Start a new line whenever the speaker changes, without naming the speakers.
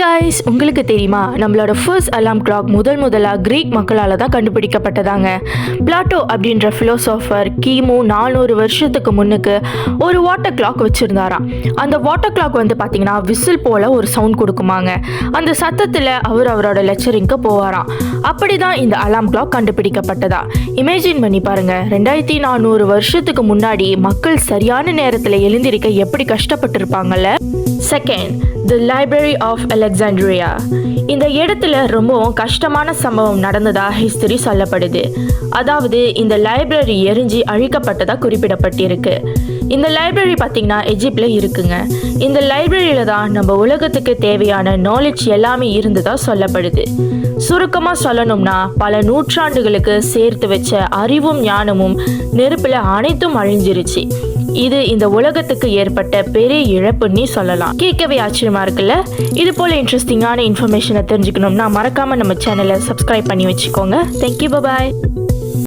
guys, உங்களுக்கு தெரியுமா நம்மளோட ஃபர்ஸ்ட் அலாம் கிளாக் முதலாக கிரீக் மக்களால் தான் கண்டுபிடிக்கப்பட்டதாங்க. பிளாட்டோ அப்படின்ற ஃபிலோசோஃபர் கிமு 400 வருஷத்துக்கு முன்னுக்கு ஒரு வாட்டர் கிளாக் வச்சுருந்தாராம். அந்த வாட்டர் கிளாக் பார்த்தீங்கன்னா விசில் போல் ஒரு சவுண்ட் கொடுக்குமாங்க. அந்த சத்தத்தில் அவரோட லெக்சரிங்க்கு போவாராம். அப்படி தான் இந்த அலாம் கிளாக் கண்டுபிடிக்கப்பட்டதா. இமேஜின் பண்ணி பாருங்க, 2400 வருஷத்துக்கு முன்னாடி மக்கள் சரியான நேரத்தில் எழுந்திருக்க எப்படி கஷ்டப்பட்டிருப்பாங்கல்ல. Second, the library of Alexandria. இந்த இடத்துல ரொம்பவும் கஷ்டமான சம்பவம் நடந்ததா ஹிஸ்டரி சொல்லப்படுது. அதாவது இந்த லைப்ரரி எரிஞ்சு அழிக்கப்பட்டதா குறிப்பிடப்பட்டிருக்கு. இந்த லைப்ரரி பார்த்தீங்கன்னா எஜிப்டில் இருக்குங்க. இந்த லைப்ரரியில் தான் நம்ம உலகத்துக்கு தேவையான நாலேஜ் எல்லாமே இருந்ததா சொல்லப்படுது. சுருக்கமாக சொல்லணும்னா பல நூற்றாண்டுகளுக்கு சேர்த்து வச்ச அறிவும் ஞானமும் நெருப்பில் அனைத்தும் அழிஞ்சிருச்சு. இது இந்த உலகத்துக்கு ஏற்பட்ட பெரிய இழப்புன்னு சொல்லலாம். கேட்கவே ஆச்சரியமா இருக்குல்ல. இது போல இன்ட்ரெஸ்டிங்கான இன்ஃபர்மேஷனை தெரிஞ்சுக்கணும்னா மறக்காம நம்ம சேனலை சப்ஸ்கிரைப் பண்ணி வச்சுக்கோங்க. தேங்க்யூ, பாய்.